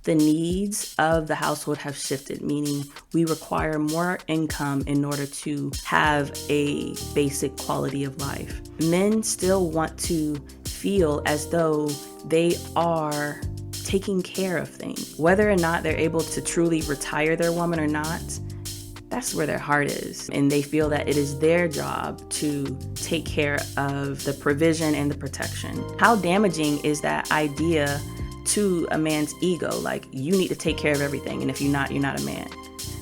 the needs of the household have shifted, meaning we require more income in order to have a basic quality of life. Men still want to feel as though they are taking care of things. Whether or not they're able to truly retire their woman or not, that's where their heart is. And they feel that it is their job to take care of the provision and the protection. How damaging is that idea to a man's ego? Like, you need to take care of everything, and if you're not a man.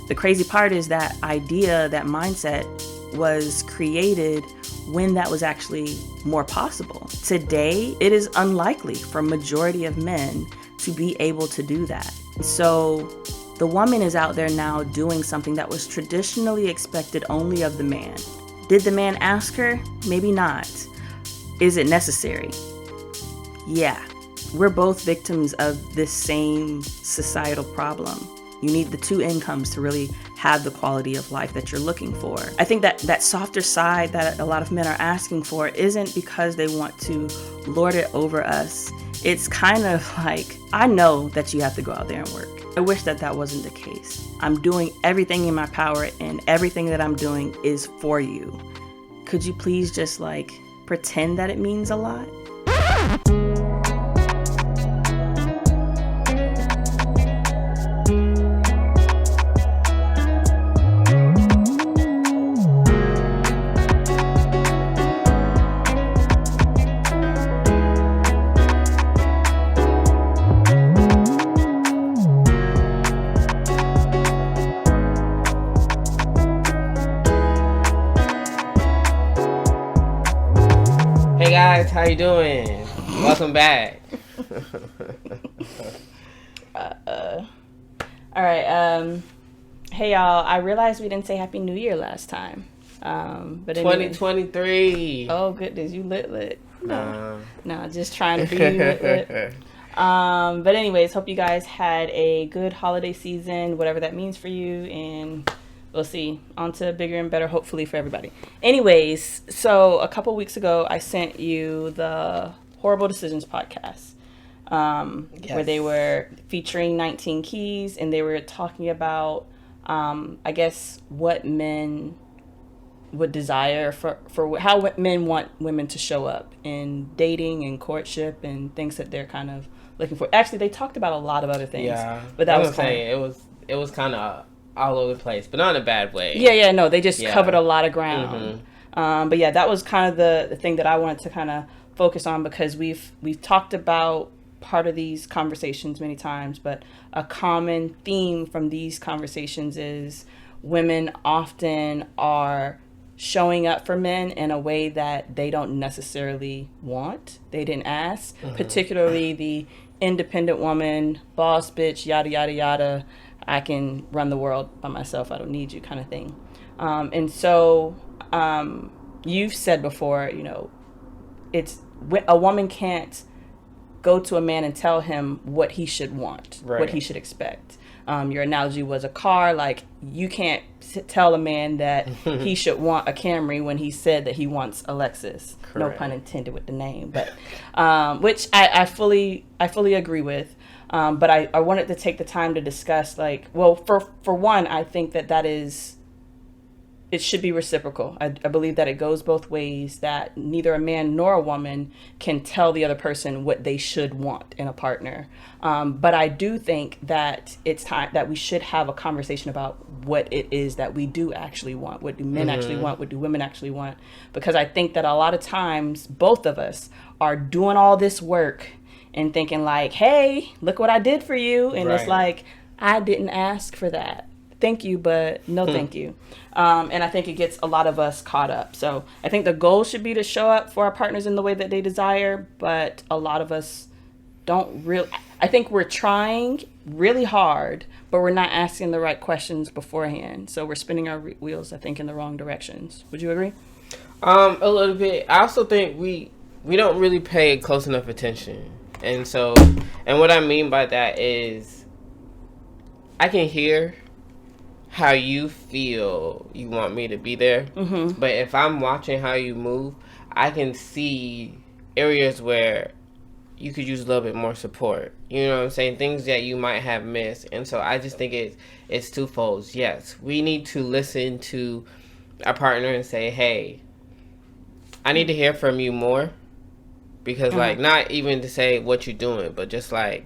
The crazy part is that idea, that mindset was created when that was actually more possible. Today, it is unlikely for majority of men to be able to do that. So the woman is out there now doing something that was traditionally expected only of the man. Did the man ask her? Maybe not. Is it necessary? Yeah. We're both victims of this same societal problem. You need the two incomes to really have the quality of life that you're looking for. I think that softer side that a lot of men are asking for isn't because they want to lord it over us. It's kind of like, I know that you have to go out there and work. I wish that wasn't the case. I'm doing everything in my power, and everything that I'm doing is for you. Could you please just pretend that it means a lot? How you doing? Welcome back. All right. Hey y'all. I realized we didn't say Happy New Year last time. But 2023. Oh goodness, you lit. No, just trying to be lit. But anyways, hope you guys had a good holiday season, whatever that means for you, and we'll see. On to bigger and better, hopefully, for everybody. Anyways, so a couple weeks ago, I sent you the Horrible Decisions podcast, yes, where they were featuring 19 keys, and they were talking about, I guess, what men would desire for how men want women to show up in dating and courtship and things that they're kind of looking for. Actually, they talked about a lot of other things. Yeah, but that was it was kind of all over the place, but not in a bad way. Yeah, no, they just covered a lot of ground. Mm-hmm. But yeah, that was kind of the thing that I wanted to kind of focus on, because we've talked about part of these conversations many times, but a common theme from these conversations is women often are showing up for men in a way that they don't necessarily want. They didn't ask, particularly the independent woman, boss bitch, yada, yada, yada. I can run the world by myself. I don't need you kind of thing. And so you've said before, it's a woman can't go to a man and tell him what he should want, right, what he should expect. Your analogy was a car. Like, you can't tell a man that he should want a Camry when he said that he wants a Lexus. Correct. No pun intended with the name, but which I fully agree with. But I wanted to take the time to discuss, for one, I think that is, it should be reciprocal. I believe that it goes both ways, that neither a man nor a woman can tell the other person what they should want in a partner. But I do think that it's time that we should have a conversation about what it is that we do actually want. What do men actually want? What do women actually want? Because I think that a lot of times, both of us are doing all this work and thinking hey, look what I did for you. And right, it's I didn't ask for that. Thank you, but no thank you. And I think it gets a lot of us caught up. So I think the goal should be to show up for our partners in the way that they desire, but a lot of us don't really. I think we're trying really hard, but we're not asking the right questions beforehand. So we're spinning our wheels, I think, in the wrong directions. Would you agree? A little bit. I also think we don't really pay close enough attention. And what I mean by that is, I can hear how you feel you want me to be there. Mm-hmm. But if I'm watching how you move, I can see areas where you could use a little bit more support. You know what I'm saying? Things that you might have missed. And so I just think it's twofold. Yes, we need to listen to our partner and say, hey, I need to hear from you more. Because, like, not even to say what you're doing, but just, like,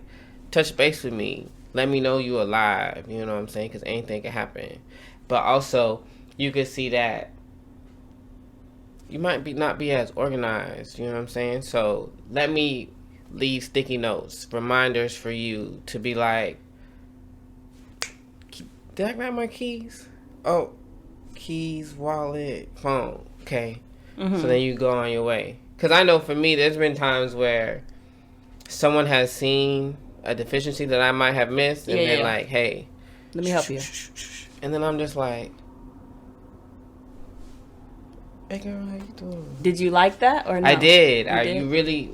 touch base with me. Let me know you alive. You know what I'm saying? Because anything can happen. But also, you could see that you might not be as organized. You know what I'm saying? So, let me leave sticky notes, reminders for you to be like, did I grab my keys? Oh, keys, wallet, phone. Okay. So then you go on your way. Because I know for me, there's been times where someone has seen a deficiency that I might have missed, and they're like, hey, let me help you. And then I'm just like, hey girl, how you doing? Did you like that or no? I did. You really,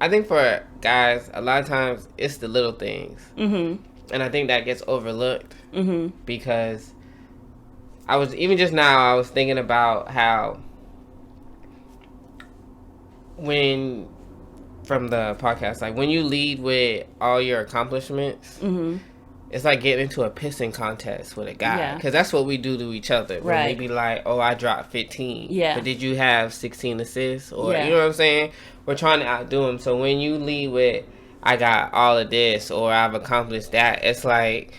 I think for guys, a lot of times it's the little things. And I think that gets overlooked because I was thinking about how from the podcast, like when you lead with all your accomplishments, it's like getting into a pissing contest with a guy, because that's what we do to each other. When they be like, oh, I dropped 15, but did you have 16 assists? Or you know what I'm saying? We're trying to outdo him. So when you lead with, I got all of this, or I've accomplished that, it's like,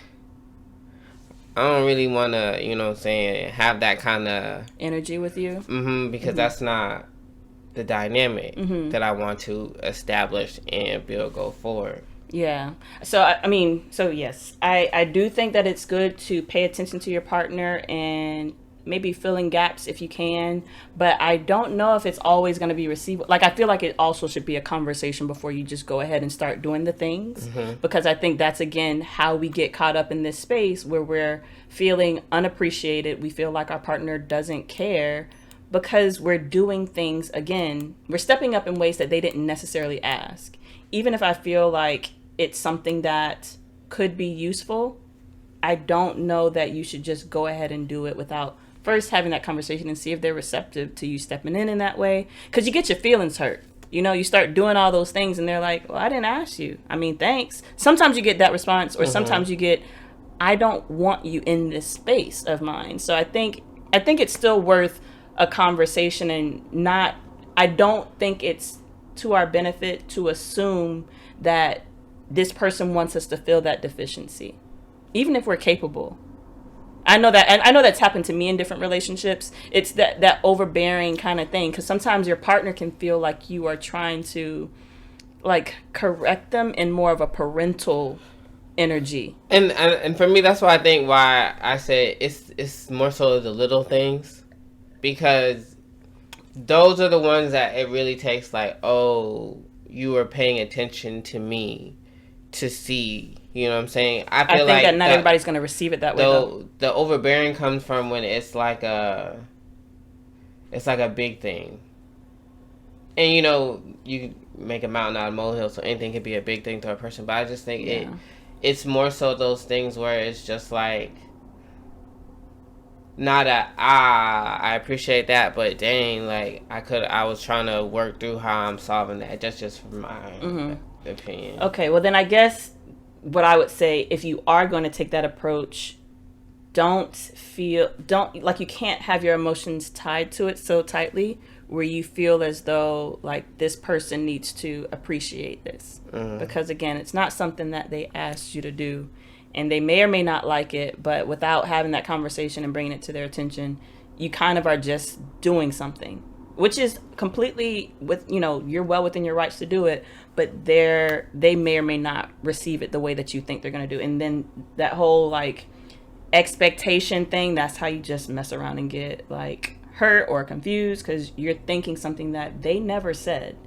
I don't really want to, you know what I'm saying, have that kind of energy with you. Because that's not the dynamic that I want to establish and build go forward. Yeah. So, yes, I do think that it's good to pay attention to your partner and maybe fill in gaps if you can, but I don't know if it's always going to be received. Like, I feel like it also should be a conversation before you just go ahead and start doing the things, because I think that's, again, how we get caught up in this space where we're feeling unappreciated. We feel like our partner doesn't care, because we're doing things, again, we're stepping up in ways that they didn't necessarily ask. Even if I feel like it's something that could be useful, I don't know that you should just go ahead and do it without first having that conversation and see if they're receptive to you stepping in that way. Because you get your feelings hurt. You know, you start doing all those things and they're like, well, I didn't ask you. I mean, thanks. Sometimes you get that response, or sometimes you get, I don't want you in this space of mine. So I think it's still worth a conversation, and I don't think it's to our benefit to assume that this person wants us to fill that deficiency, even if we're capable. I know that's happened to me in different relationships. It's that overbearing kind of thing, because sometimes your partner can feel like you are trying to, like, correct them in more of a parental energy. And for me, that's why I say it's more so the little things. Because those are the ones that it really takes, like, oh, you are paying attention to me to see. You know what I'm saying? I think like that not everybody's going to receive it that way, though. The overbearing comes from when it's like a big thing. And, you know, you make a mountain out of a molehill, so anything can be a big thing to a person. But I just think it's more so those things where it's just like, not I appreciate that, but dang, like I was trying to work through how I'm solving that. That's just from my opinion. Okay, well then I guess what I would say, if you are going to take that approach, don't like you can't have your emotions tied to it so tightly where you feel as though like this person needs to appreciate this, because again, it's not something that they asked you to do. And they may or may not like it, but without having that conversation and bringing it to their attention, you kind of are just doing something, which is completely you're well within your rights to do it, but they may or may not receive it the way that you think they're going to do. And then that whole like expectation thing, that's how you just mess around and get like hurt or confused, because you're thinking something that they never said,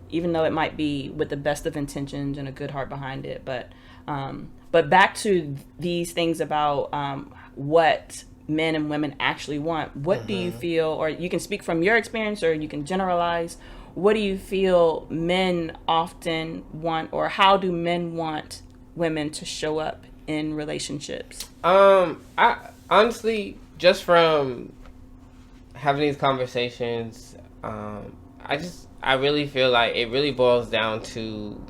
even though it might be with the best of intentions and a good heart behind it. But back to these things about what men and women actually want. What do you feel, or you can speak from your experience or you can generalize, what do you feel men often want, or how do men want women to show up in relationships? I honestly, just from having these conversations, I I really feel like it really boils down to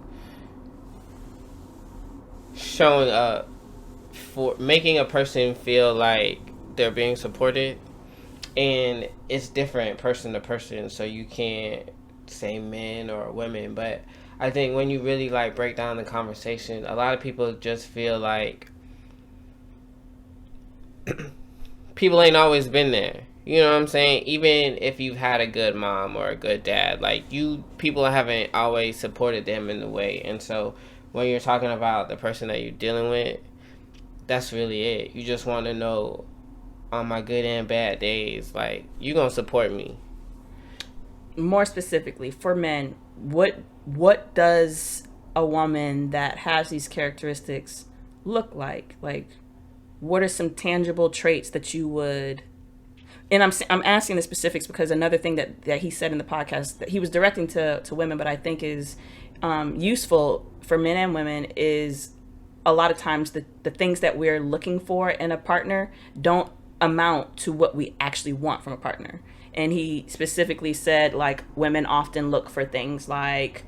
showing up for making a person feel like they're being supported, and it's different person to person, so you can't say men or women. But I think when you really like break down the conversation, a lot of people just feel like people ain't always been there. You know what I'm saying? Even if you've had a good mom or a good dad, like people haven't always supported them in the way. And so when you're talking about the person that you're dealing with, that's really it. You just want to know, on my good and bad days, like, you gonna support me. More specifically, for men, what does a woman that has these characteristics look like? Like, what are some tangible traits that you would... And I'm asking the specifics because another thing that he said in the podcast that he was directing to women, but I think is useful for men and women, is a lot of times the things that we're looking for in a partner don't amount to what we actually want from a partner. And he specifically said, like, women often look for things like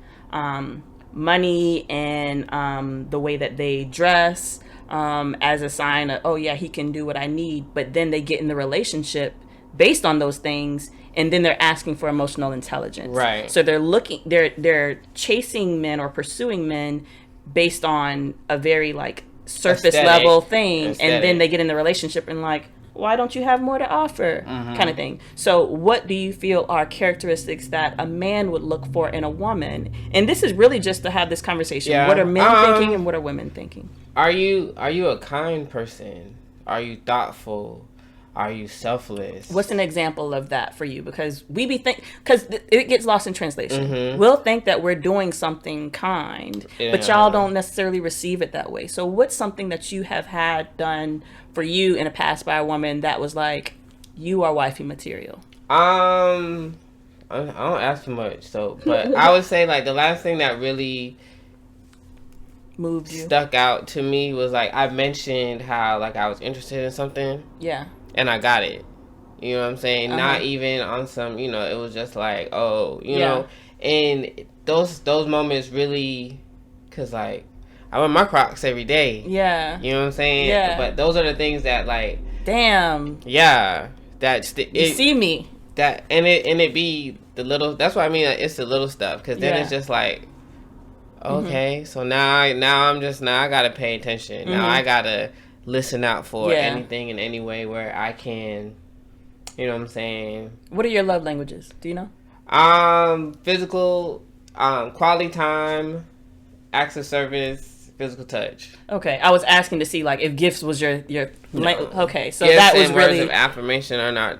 money and the way that they dress as a sign of, oh yeah, he can do what I need. But then they get in the relationship based on those things, and then they're asking for emotional intelligence. Right. So they're chasing men or pursuing men based on a very like surface level thing, and then they get in the relationship and like, why don't you have more to offer? Kind of thing. So what do you feel are characteristics that a man would look for in a woman? And this is really just to have this conversation. Yeah. What are men thinking and what are women thinking? Are you a kind person? Are you thoughtful? Are you selfless? What's an example of that for you? Because it gets lost in translation. We'll think that we're doing something kind, but y'all don't necessarily receive it that way. So what's something that you have had done for you in the past by a woman that was like, you are wifey material? I don't ask too much, but I would say like the last thing that really moved you, stuck out to me, was like, I mentioned how like I was interested in something. Yeah. And I got it. You know what I'm saying? Not even on some, it was just like, oh, you know. And those moments really, because, like, I wear my Crocs every day. Yeah. You know what I'm saying? Yeah. But those are the things that, like... Damn. Yeah. You see me. And it be the little... That's what I mean. Like, it's the little stuff. Because then it's just like, okay, so now I got to pay attention. Now I got to... listen out for anything in any way where I can, you know what I'm saying? What are your love languages? Do you know? Physical, quality time, acts of service, physical touch. Okay, I was asking to see like if gifts was your no. Okay, so gifts that was and really words of affirmation are not.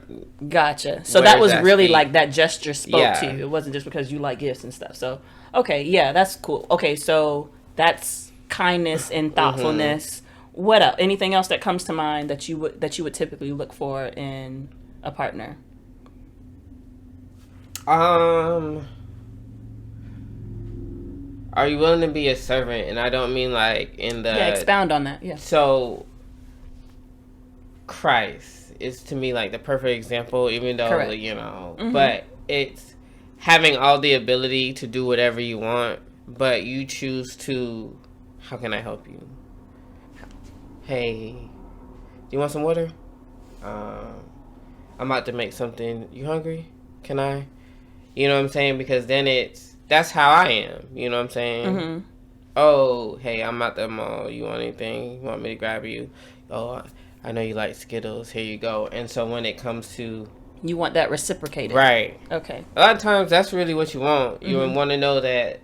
Gotcha. So that was really like that gesture spoke to you. It wasn't just because you like gifts and stuff. So okay, yeah, that's cool. Okay, so that's kindness and thoughtfulness. What else? Anything else that comes to mind that you would typically look for in a partner? Are you willing to be a servant? And I don't mean like in the... Yeah, expound on that. Yeah. So, Christ is to me like the perfect example, even though, correct. But it's having all the ability to do whatever you want, but you choose to, how can I help you? Hey, do you want some water? I'm about to make something. You hungry? Can I? You know what I'm saying? Because then that's how I am. You know what I'm saying? Oh, hey, I'm at the mall. You want anything? You want me to grab you? Oh, I know you like Skittles. Here you go. And so when it comes to... You want that reciprocated. Right. Okay. A lot of times that's really what you want. You want to know that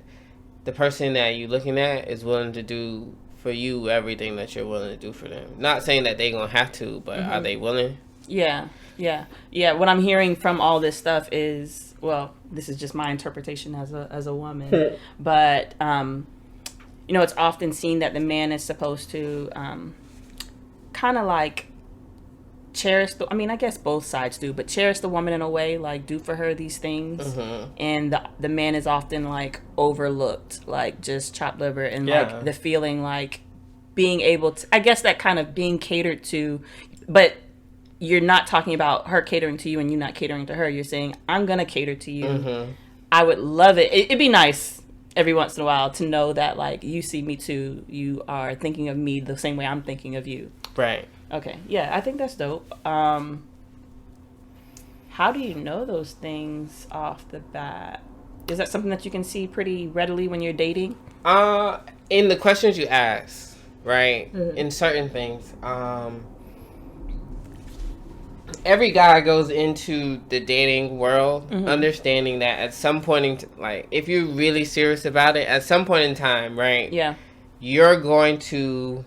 the person that you're looking at is willing to do for you everything that you're willing to do for them. Not saying that they're gonna have to, but are they willing? Yeah. What I'm hearing from all this stuff is, well, this is just my interpretation as a woman, but it's often seen that the man is supposed to kind of like cherish I guess both sides do, but cherish the woman in a way, like do for her these things, and the man is often like overlooked, like just chopped liver, and like the feeling like being able to, I guess that kind of being catered to, but you're not talking about her catering to you and you not catering to her. You're saying, I'm gonna cater to you, I would love it. It'd be nice every once in a while to know that, like, you see me too. You are thinking of me the same way I'm thinking of you. Right. Okay. Yeah, I think that's dope. How do you know those things off the bat? Is that something that you can see pretty readily when you're dating? In the questions you ask, right? Mm-hmm. In certain things, every guy goes into the dating world understanding that at some point like, if you're really serious about it, at some point in time, right? Yeah. You're going to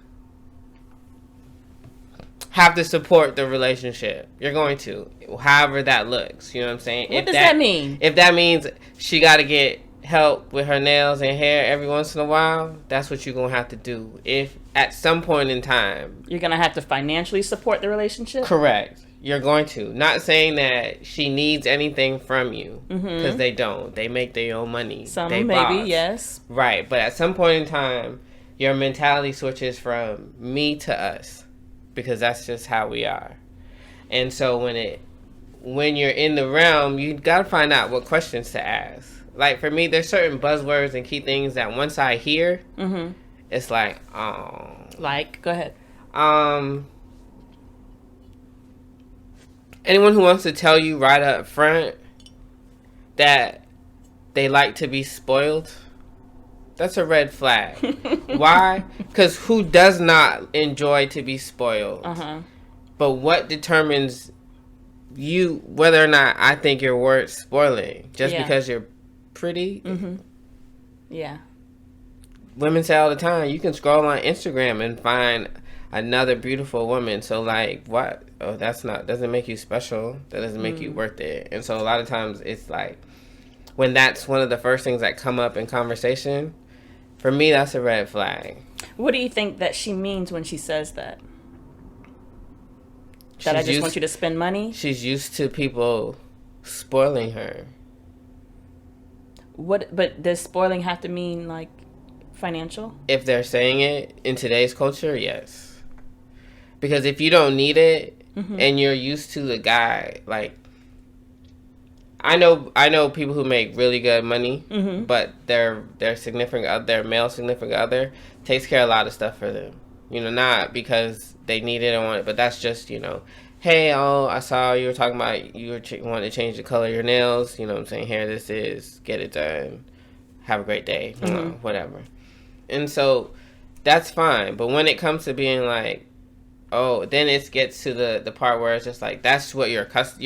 have to support the relationship. You're going to, however that looks. You know what I'm saying? What does that mean? If that means she got to get help with her nails and hair every once in a while, that's what you're going to have to do. If at some point in time, you're going to have to financially support the relationship? Correct. You're going to. Not saying that she needs anything from you, because they don't. They make their own money. Some maybe, yes. Right. But at some point in time, your mentality switches from me to us, because that's just how we are. And so when you're in the realm, you got to find out what questions to ask. Like, for me, there's certain buzzwords and key things that once I hear, it's like, oh. Like, go ahead. Anyone who wants to tell you right up front that they like to be spoiled, that's a red flag. Why? Because who does not enjoy to be spoiled? But what determines you whether or not I think you're worth spoiling? Just because you're pretty? Yeah. Women say all the time, you can scroll on Instagram and find another beautiful woman. So, like, what? Oh, doesn't make you special. That doesn't make you worth it. And so a lot of times it's like, when that's one of the first things that come up in conversation, for me, that's a red flag. What do you think that she means when she says that? That I just want you to spend money? She's used to people spoiling her. But does spoiling have to mean, like, financial? If they're saying it in today's culture, yes. Because if you don't need it, and you're used to the guy, like, I know people who make really good money, but their male significant other takes care of a lot of stuff for them. You know, not because they need it or want it, but that's just, you know, hey, I saw you were talking about you wanting to change the color of your nails. You know what I'm saying? Here, this is, get it done. Have a great day. You know, whatever. And so that's fine. But when it comes to being like, oh, then it gets to the part where it's just like, that's what you're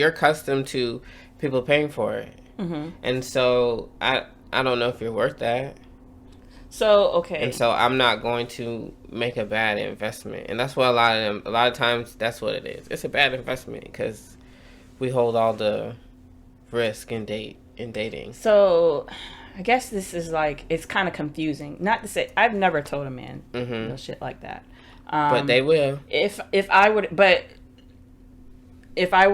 accustomed to people paying for it. And so I don't know if you're worth that. So, okay. And so I'm not going to make a bad investment. And that's what a lot of times, that's what it is. It's a bad investment because we hold all the risk in dating. So I guess this is like, it's kind of confusing. Not to say, I've never told a man no shit like that. But they will. If I were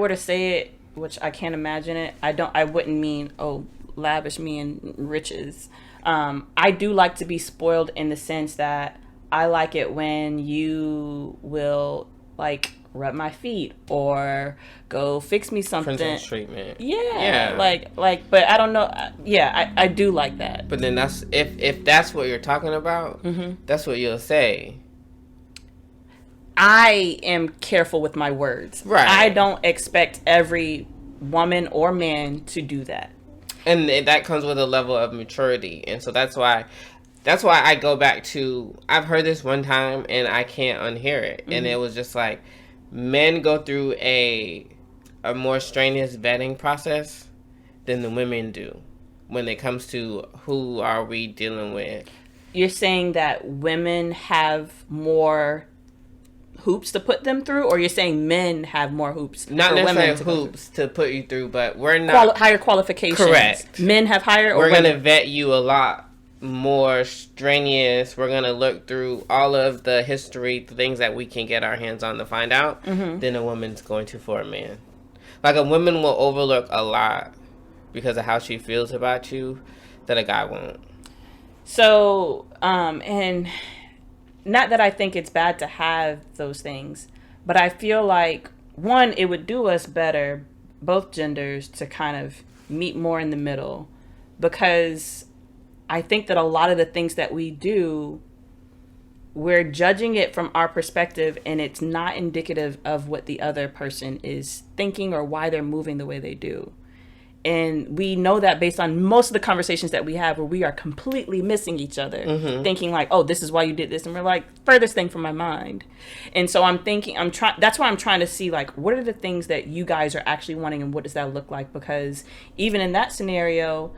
to say it, which I can't imagine it, I wouldn't mean, oh, lavish me in riches. I do like to be spoiled in the sense that I like it when you will, like, rub my feet or go fix me something. Princess treatment. Yeah. Like, but I don't know. Yeah, I do like that. But then that's, if that's what you're talking about, that's what you'll say. I am careful with my words. Right. I don't expect every woman or man to do that. And that comes with a level of maturity. And so that's why I go back to, I've heard this one time and I can't unhear it. And it was just like, men go through a more strenuous vetting process than the women do when it comes to who are we dealing with. You're saying that women have more hoops to put them through, or you're saying men have more hoops? Not necessarily hoops to put you through, but we're not higher qualifications. Correct. Men have higher. Or we're gonna vet you a lot more strenuous. We're gonna look through all of the history, the things that we can get our hands on to find out, than a woman's going to for a man. Like, a woman will overlook a lot because of how she feels about you that a guy won't. So, and not that I think it's bad to have those things, but I feel like, one, it would do us better, both genders, to kind of meet more in the middle. because I think that a lot of the things that we do, we're judging it from our perspective, and it's not indicative of what the other person is thinking or why they're moving the way they do. And we know that based on most of the conversations that we have, where we are completely missing each other, thinking like, oh, this is why you did this. And we're like, furthest thing from my mind. And so that's why I'm trying to see, like, what are the things that you guys are actually wanting, and what does that look like? Because even in that scenario,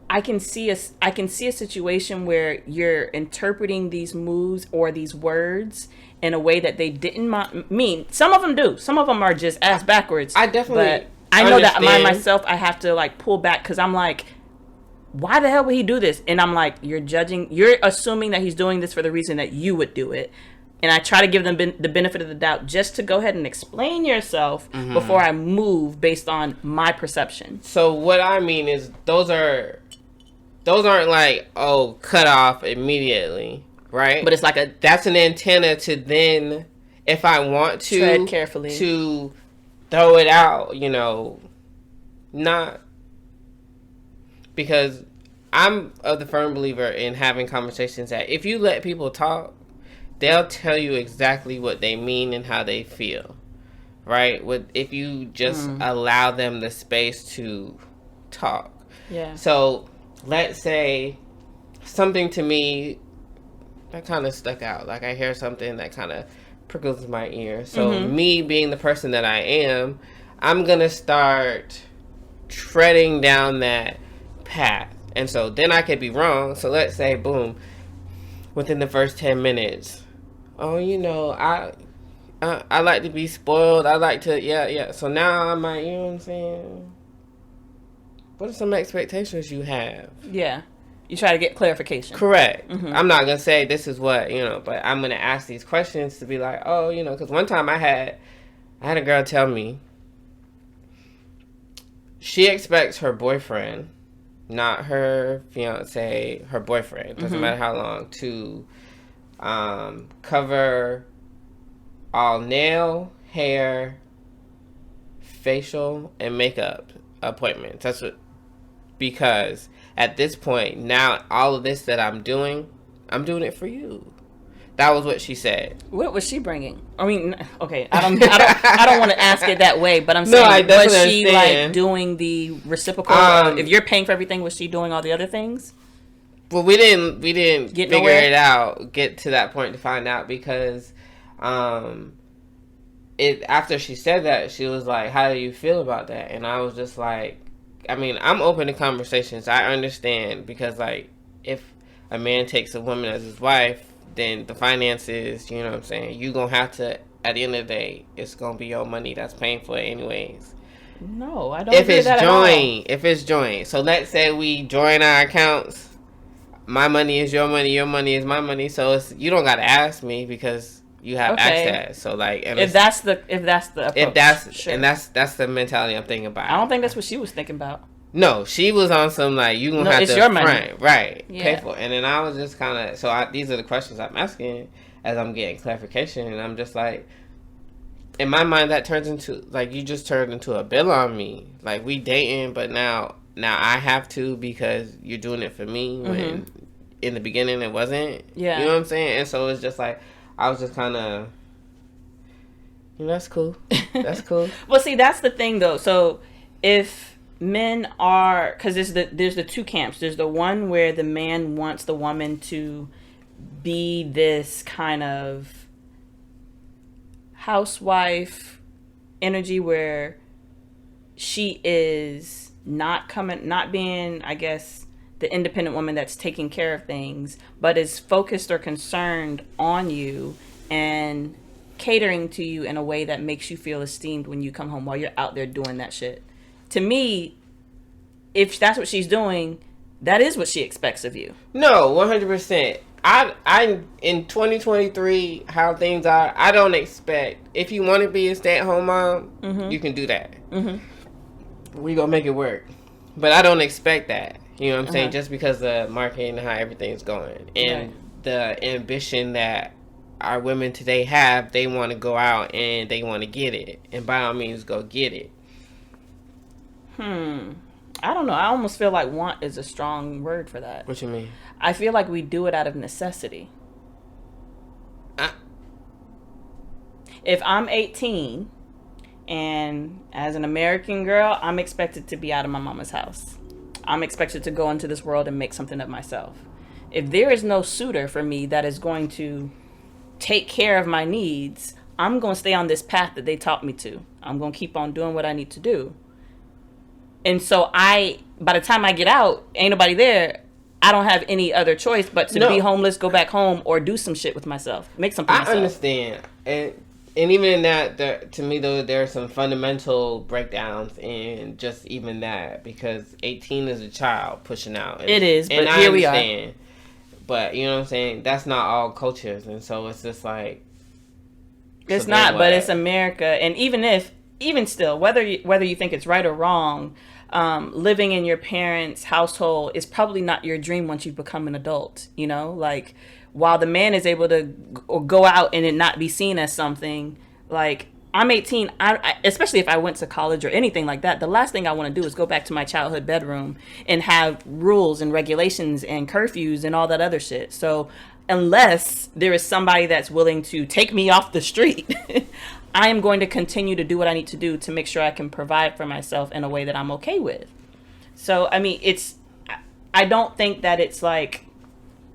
I can see a situation where you're interpreting these moves or these words in a way that they didn't mean. Some of them do. Some of them are just ass backwards. I definitely I know that myself, I have to like pull back, because I'm like, why the hell would he do this? And I'm like, you're assuming that he's doing this for the reason that you would do it. And I try to give them the benefit of the doubt, just to go ahead and explain yourself before I move based on my perception. So what I mean is those aren't like, oh, cut off immediately, right? But it's like that's an antenna to then, if I want to, tread carefully, to throw it out, not, because I'm of the firm believer in having conversations that if you let people talk, they'll tell you exactly what they mean and how they feel, right? If you just allow them the space to talk. Yeah. So let's say something to me that kind of stuck out. Like, I hear something that kind of prickles my ear. So me being the person that I am, I'm going to start treading down that path. And so then I could be wrong. So let's say, boom, within the first 10 minutes, oh, I like to be spoiled. I like to, yeah. So now I might, you know what I'm saying? What are some expectations you have? Yeah. You try to get clarification. Correct. I'm not going to say this is what, but I'm going to ask these questions to be like, oh, because one time I had a girl tell me she expects her boyfriend, not her fiance, her boyfriend, doesn't matter how long, to cover all nail, hair, facial, and makeup appointments. Because at this point, now all of this that I'm doing it for you. That was what she said. What was she bringing? I mean, okay, I don't want to ask it that way, but I'm saying, no, was she like doing the reciprocal? If you're paying for everything, was she doing all the other things? Well, we didn't figure it out, get to that point to find out, because after she said that, she was like, how do you feel about that? And I was just like, I mean, I'm open to conversations. I understand, because like, if a man takes a woman as his wife, then the finances, you know what I'm saying, you gonna have to, at the end of the day, it's gonna be your money that's paying for it anyways. No, I don't agree with that at all. If it's joint. So let's say we join our accounts. My money is your money is my money. So you don't gotta ask me, because you have access. So like, and if that's the approach, sure. And that's the mentality I'm thinking about. I don't think that's what she was thinking about. No, she was on some like, you gonna have it's to your money. Right, pay for it. And then I was just kind of, these are the questions I'm asking as I'm getting clarification, and I'm just like, in my mind, that turns into like, you just turned into a bill on me. Like, we dating, but now I have to, because you're doing it for me when in the beginning it wasn't. Yeah, you know what I'm saying? And so it's just like, I was just kind of, that's cool. That's cool. Well, see, that's the thing though. So if men are, because there's the two camps. There's the one where the man wants the woman to be this kind of housewife energy, where she is not being, I guess, the independent woman that's taking care of things, but is focused or concerned on you and catering to you in a way that makes you feel esteemed when you come home while you're out there doing that shit. To me, if that's what she's doing, that is what she expects of you. No, 100%. I in 2023, how things are, I don't expect, if you want to be a stay-at-home mom, you can do that. We gonna make it work. But I don't expect that. You know what I'm saying? Just because the market and how everything's going. And the ambition that our women today have, they want to go out and they want to get it. And by all means, go get it. I don't know. I almost feel like want is a strong word for that. What you mean? I feel like we do it out of necessity. If I'm 18 and as an American girl, I'm expected to be out of my mama's house. I'm expected to go into this world and make something of myself. If there is no suitor for me that is going to take care of my needs, I'm going to stay on this path that they taught me to. I'm going to keep on doing what I need to do. And so by the time I get out, ain't nobody there. I don't have any other choice but to be homeless, go back home, or do some shit with myself. Make something myself. I understand. And even in that, to me, though, there are some fundamental breakdowns in just even that. Because 18 is a child pushing out. It is, but here we are. But, you know what I'm saying? That's not all cultures. And so it's just like... It's not, but it's America. And even still, whether you think it's right or wrong... living in your parents' household is probably not your dream once you become an adult, you know? Like, while the man is able to go out and it not be seen as something, like, I'm 18, I especially if I went to college or anything like that, the last thing I want to do is go back to my childhood bedroom and have rules and regulations and curfews and all that other shit. So, unless there is somebody that's willing to take me off the street... I am going to continue to do what I need to do to make sure I can provide for myself in a way that I'm okay with. So, I mean, I don't think that it's like,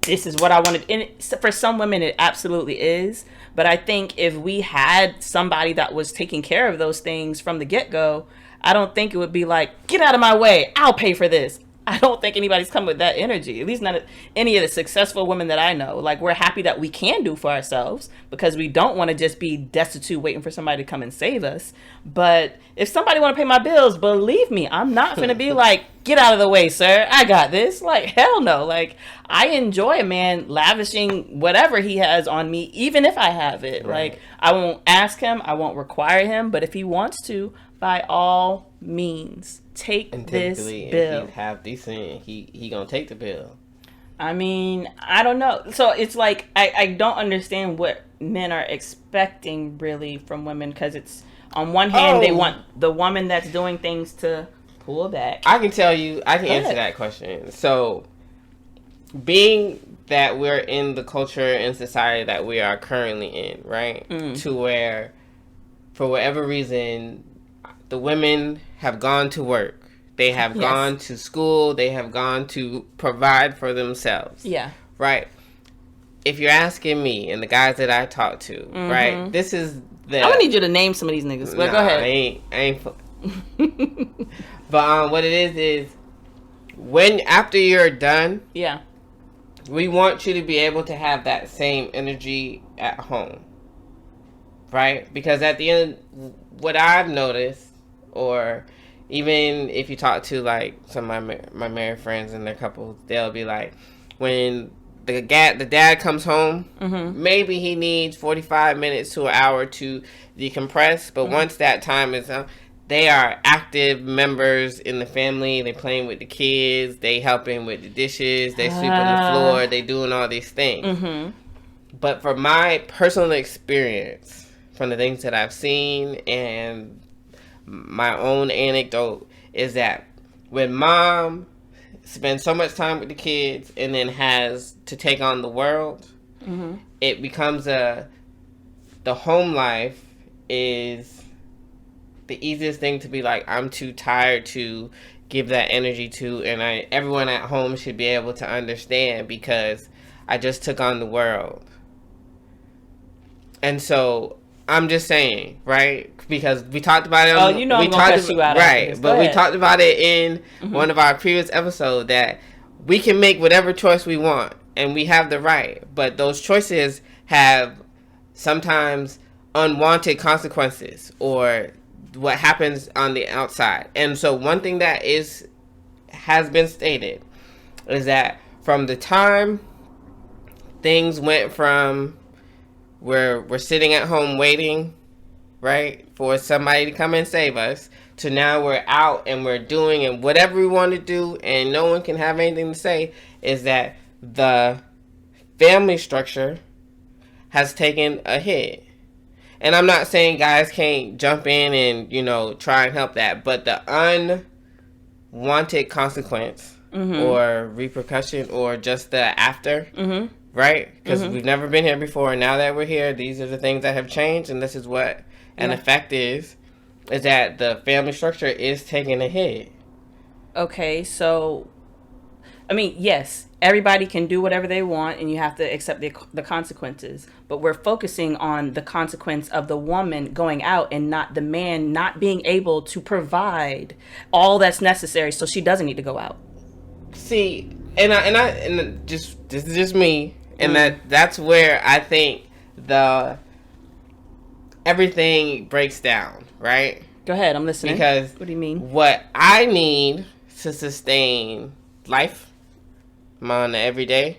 this is what I wanted. And for some women, it absolutely is. But I think if we had somebody that was taking care of those things from the get-go, I don't think it would be like, get out of my way, I'll pay for this. I don't think anybody's come with that energy. At least not any of the successful women that I know. Like, we're happy that we can do for ourselves because we don't want to just be destitute waiting for somebody to come and save us. But if somebody want to pay my bills, believe me, I'm not going to be like, get out of the way, sir. I got this. Like, hell no. Like, I enjoy a man lavishing whatever he has on me, even if I have it. Right. Like, I won't ask him. I won't require him. But if he wants to, by all means, take this bill. If he's half decent, he gonna take the bill. I mean, I don't know. So it's like I don't understand what men are expecting really from women, because it's on one hand they want the woman that's doing things to pull back. I can tell you, I can answer that question. So, being that we're in the culture and society that we are currently in, right, to where for whatever reason the women have gone to work. They have gone to school. They have gone to provide for themselves. Yeah. Right? If you're asking me and the guys that I talk to, right, this is the... I'm going to need you to name some of these niggas. But go ahead. I ain't But what it is when after you're done, we want you to be able to have that same energy at home. Right? Because at the end, what I've noticed, or even if you talk to like some of my married friends and their couples, they'll be like, when the dad comes home, maybe he needs 45 minutes to an hour to decompress, but once that time is up, they are active members in the family. They playing with the kids, they helping with the dishes, they sweeping the floor, they doing all these things. But from my personal experience, from the things that I've seen and my own anecdote, is that when mom spends so much time with the kids and then has to take on the world, it becomes the home life is the easiest thing to be like, I'm too tired to give that energy to, and everyone at home should be able to understand because I just took on the world. And so I'm just saying, right? Because we talked about it. I'm gonna cut you out. Right, but we talked about it in one of our previous episodes that we can make whatever choice we want, and we have the right. But those choices have sometimes unwanted consequences, or what happens on the outside. And so one thing that has been stated is that from the time things went from where we're sitting at home waiting, right, for somebody to come and save us, to now we're out and we're doing and whatever we want to do and no one can have anything to say, is that the family structure has taken a hit. And I'm not saying guys can't jump in and, try and help that, but the wanted consequence or repercussion or just the after, right? Because we've never been here before, and now that we're here, these are the things that have changed, and this is what an effect is that the family structure is taking a hit. Okay, so, I mean, yes, everybody can do whatever they want, and you have to accept the consequences. But we're focusing on the consequence of the woman going out and not the man not being able to provide all that's necessary, so she doesn't need to go out. See, and just this is just me, and that's where I think everything breaks down, right? Go ahead, I'm listening. Because what do you mean? What I need to sustain life, on the everyday,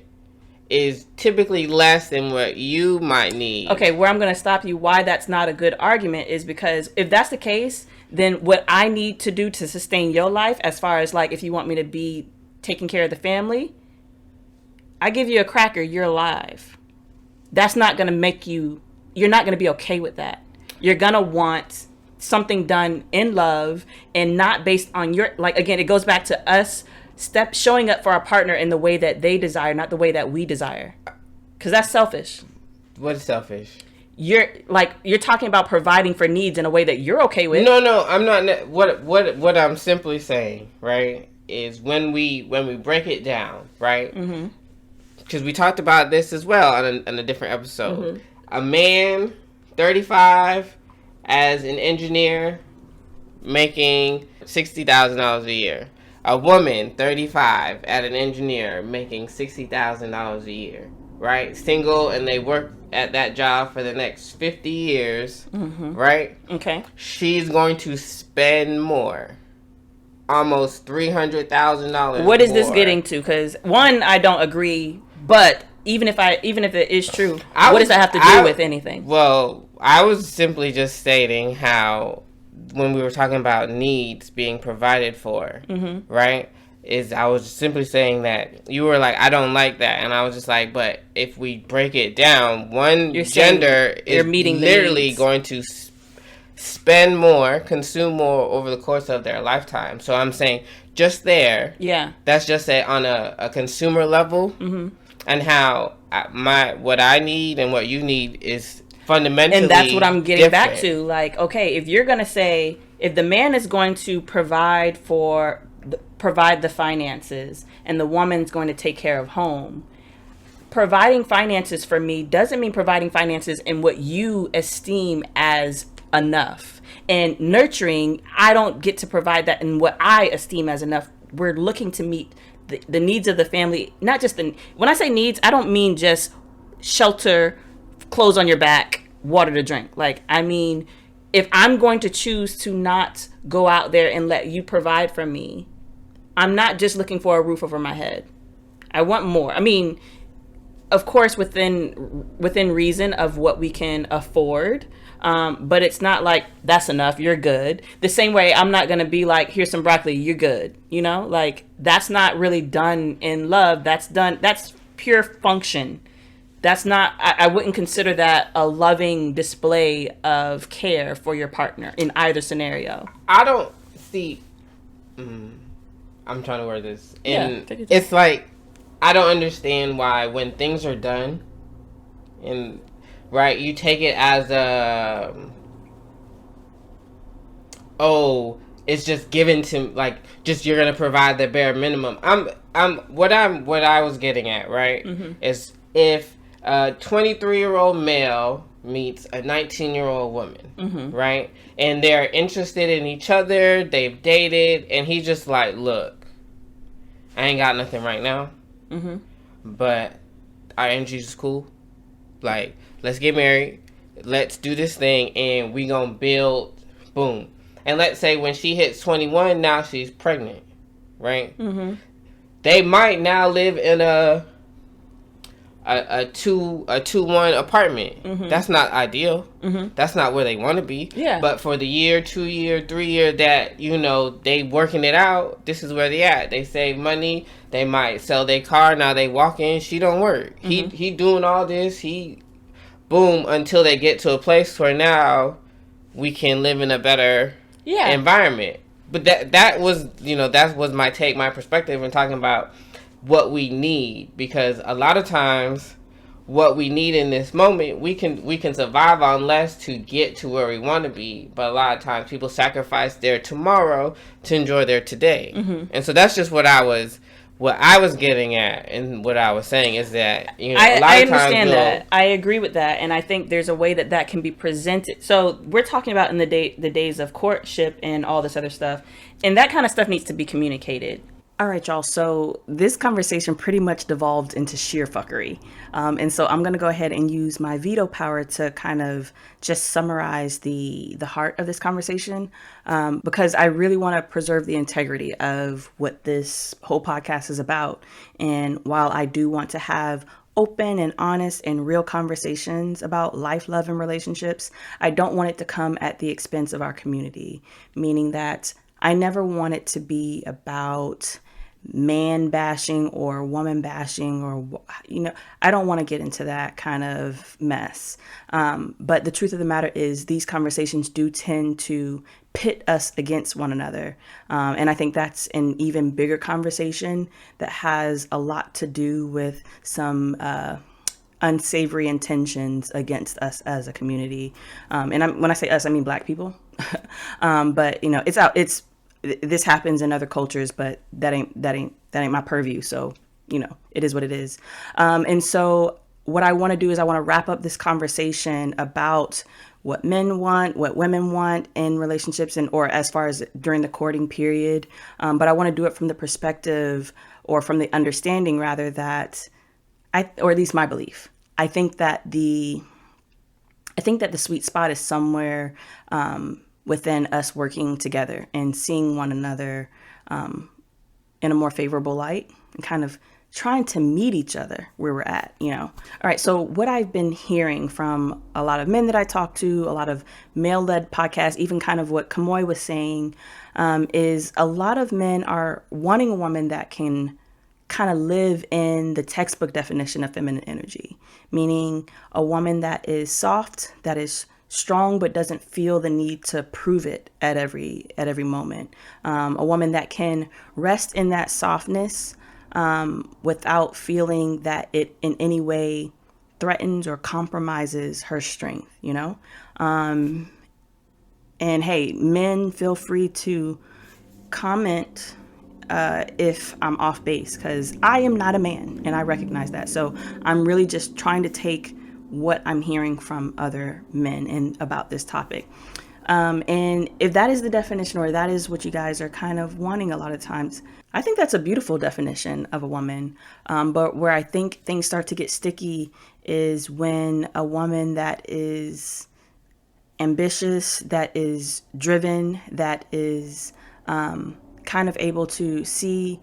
is typically less than what you might need. Okay, where I'm going to stop you, why that's not a good argument is because if that's the case, then what I need to do to sustain your life, as far as like if you want me to be taking care of the family, I give you a cracker, you're alive. That's not going to make you're not going to be okay with that. You're going to want something done in love and not based on your, like, again, it goes back to us showing up for our partner in the way that they desire, not the way that we desire. Because that's selfish. What is selfish? You're talking about providing for needs in a way that you're okay with. No, I'm not. What I'm simply saying, right, is when we break it down, right? Because we talked about this as well on a different episode. A man, 35, as an engineer, making $60,000 a year. A woman, 35, at an engineer, making $60,000 a year, right? Single, and they work at that job for the next 50 years, right? Okay. She's going to spend more. Almost $300,000. What is this getting to? Because, one, I don't agree, but even if it is true, what does that have to do with anything? Well, I was simply just stating how, when we were talking about needs being provided for, right, I was simply saying that you were like, I don't like that. And I was just like, but if we break it down, one gender is literally going to spend more, consume more over the course of their lifetime. So I'm saying just there, that's just on a consumer level, and how what I need and what you need is fundamentally, and that's what I'm getting different. back to. Like, okay, if you're gonna say, if the man is going to provide the finances and the woman's going to take care of home, providing finances for me doesn't mean providing finances in what you esteem as enough. And nurturing, I don't get to provide that in what I esteem as enough. We're looking to meet the needs of the family, not just when I say needs, I don't mean just shelter, clothes on your back, water to drink. Like, I mean, if I'm going to choose to not go out there and let you provide for me, I'm not just looking for a roof over my head. I want more. I mean, of course, within reason of what we can afford. But it's not like that's enough, you're good. The same way I'm not going to be like, here's some broccoli, you're good. You know, like, that's not really done in love. That's pure function. That's not, I wouldn't consider that a loving display of care for your partner in either scenario. I don't see, I'm trying to word this. It's like, I don't understand why when things are done, and right, you take it as it's just given to, like, just you're gonna provide the bare minimum. What I was getting at, right, is if a 23-year-old male meets a 19-year-old woman, right, and they're interested in each other, they've dated, and he's just like, look, I ain't got nothing right now, but our energy's is cool, like, let's get married, let's do this thing, and we gonna build, boom. And let's say when she hits 21, now she's pregnant, right? They might now live in a 2-1 apartment. That's not ideal. That's not where they want to be. Yeah. But for the year, 2 year, 3 year that, you know, they working it out, this is where they at. They save money. They might sell their car. Now they walk in. She don't work. He doing all this. Boom, until they get to a place where now we can live in a better environment. but that was, that was my perspective in talking about what we need, because a lot of times what we need in this moment, we can survive on less to get to where we want to be, but a lot of times people sacrifice their tomorrow to enjoy their today. And so that's just what I was getting at, and what I was saying is that, a lot of times I understand that. I agree with that, and I think there's a way that can be presented. So we're talking about in the days of courtship and all this other stuff, and that kind of stuff needs to be communicated. All right, y'all. So this conversation pretty much devolved into sheer fuckery. And so I'm going to go ahead and use my veto power to kind of just summarize the heart of this conversation, because I really want to preserve the integrity of what this whole podcast is about. And while I do want to have open and honest and real conversations about life, love, and relationships, I don't want it to come at the expense of our community, meaning that I never want it to be about man bashing or woman bashing, or, I don't want to get into that kind of mess. But the truth of the matter is these conversations do tend to pit us against one another. And I think that's an even bigger conversation that has a lot to do with some unsavory intentions against us as a community. And when I say us, I mean Black people. But this happens in other cultures, but that ain't my purview. So, it is what it is. And so what I want to do is I want to wrap up this conversation about what men want, what women want in relationships, or as far as during the courting period. But I want to do it from the perspective, or from the understanding rather, that or at least my belief, I think that the sweet spot is somewhere, within us working together and seeing one another in a more favorable light, and kind of trying to meet each other where we're at, All right. So what I've been hearing from a lot of men that I talk to, a lot of male-led podcasts, even kind of what Kimoy was saying, is a lot of men are wanting a woman that can kind of live in the textbook definition of feminine energy, meaning a woman that is soft, that is strong, but doesn't feel the need to prove it at every moment. A woman that can rest in that softness, without feeling that it in any way threatens or compromises her strength, And hey, men, feel free to comment if I'm off base, because I am not a man, and I recognize that. So I'm really just trying to take what I'm hearing from other men and about this topic. And if that is the definition, or that is what you guys are kind of wanting a lot of times, I think that's a beautiful definition of a woman. But where I think things start to get sticky is when a woman that is ambitious, that is driven, that is kind of able to see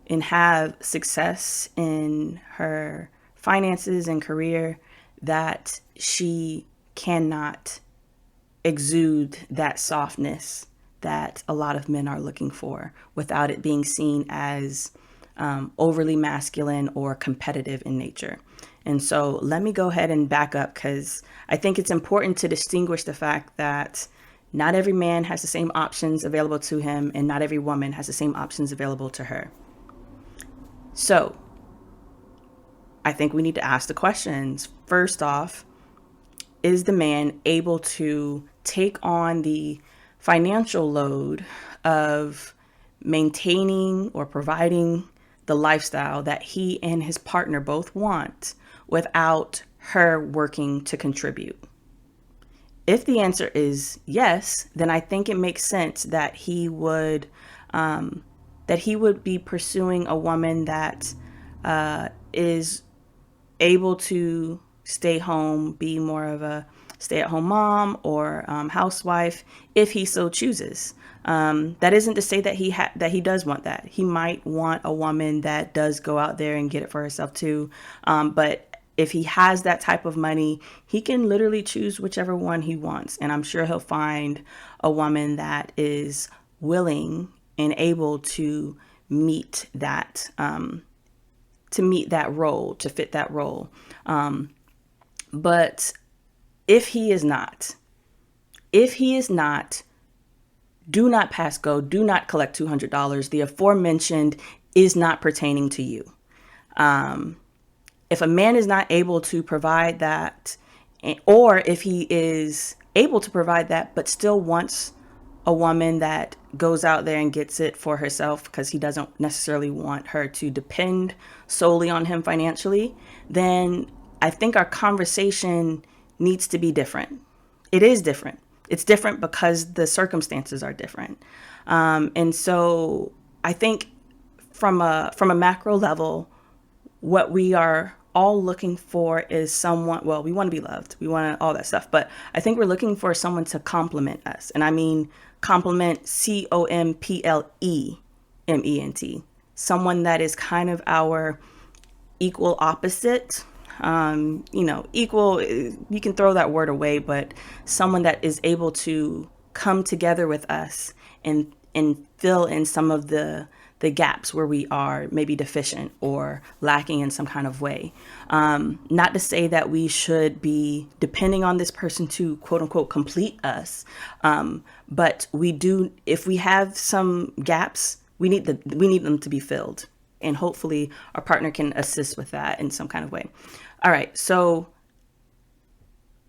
and have success in her finances and career, that she cannot exude that softness that a lot of men are looking for, without it being seen as overly masculine or competitive in nature. And so let me go ahead and back up, because I think it's important to distinguish the fact that not every man has the same options available to him, and not every woman has the same options available to her. So I think we need to ask the questions. First off, is the man able to take on the financial load of maintaining or providing the lifestyle that he and his partner both want, without her working to contribute? If the answer is yes, then I think it makes sense that he would be pursuing a woman that is able to stay home, be more of a stay-at-home mom or housewife, if he so chooses. That isn't to say that he does want that. He might want a woman that does go out there and get it for herself too. But if he has that type of money, he can literally choose whichever one he wants. And I'm sure he'll find a woman that is willing and able to meet that role, to fit that role. But if he is not do not pass go, do not collect $200. The aforementioned is not pertaining to you. If a man is not able to provide that, or if he is able to provide that but still wants a woman that goes out there and gets it for herself because he doesn't necessarily want her to depend solely on him financially, then I think our conversation needs to be different. It is different. It's different because the circumstances are different. And so I think from a macro level, what we are all looking for is someone, well, we want to be loved. We want all that stuff. But I think we're looking for someone to compliment us. And I mean compliment, COMPLEMENT. Someone that is kind of our equal opposite. Equal, you can throw that word away, but someone that is able to come together with us and fill in some of the gaps where we are maybe deficient or lacking in some kind of way. Not to say that we should be depending on this person to quote unquote complete us. But we do, if we have some gaps, we need them to be filled. And hopefully our partner can assist with that in some kind of way. All right. So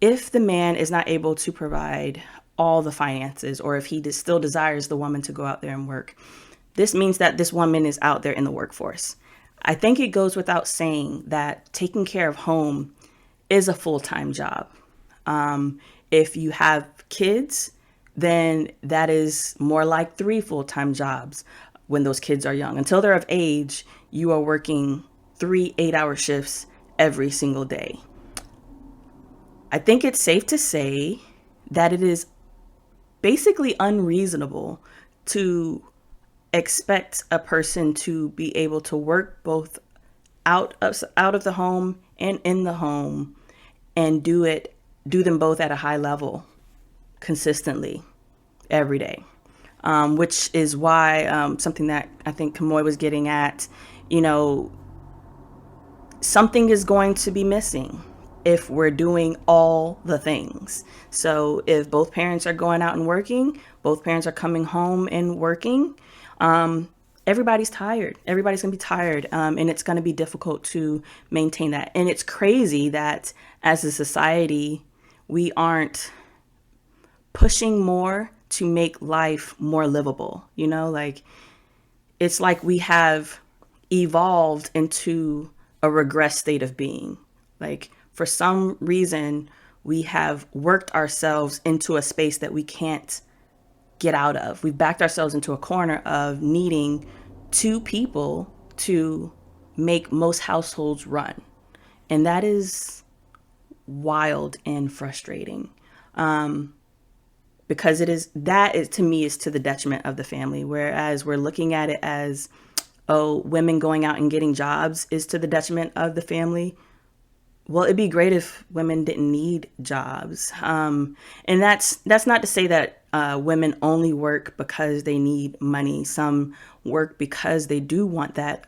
if the man is not able to provide all the finances, or if he still desires the woman to go out there and work, this means that this woman is out there in the workforce. I think it goes without saying that taking care of home is a full-time job. If you have kids, then that is more like 3 full-time jobs when those kids are young. Until they're of age, you are working 3 8-hour shifts every single day. I think it's safe to say that it is basically unreasonable to expect a person to be able to work both out of the home and in the home and do them both at a high level consistently every day. Which is why something that I think Kimoy was getting at, something is going to be missing if we're doing all the things. So if both parents are going out and working, both parents are coming home and working, everybody's tired. Everybody's going to be tired. And it's going to be difficult to maintain that. And it's crazy that as a society, we aren't pushing more to make life more livable. It's like we have evolved into a regressed state of being. Like for some reason, we have worked ourselves into a space that we can't get out of. We've backed ourselves into a corner of needing 2 people to make most households run. And that is wild and frustrating. Because to me is to the detriment of the family. Whereas we're looking at it as, women going out and getting jobs is to the detriment of the family. Well, it'd be great if women didn't need jobs. And that's not to say that women only work because they need money. Some work because they do want that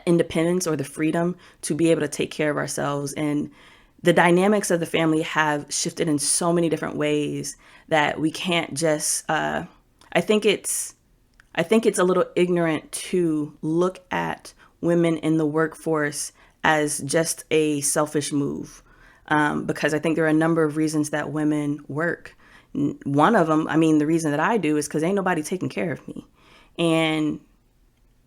independence or the freedom to be able to take care of ourselves. And the dynamics of the family have shifted in so many different ways that we can't just, I think it's a little ignorant to look at women in the workforce as just a selfish move. Because I think there are a number of reasons that women work. One of them, the reason that I do is because ain't nobody taking care of me. And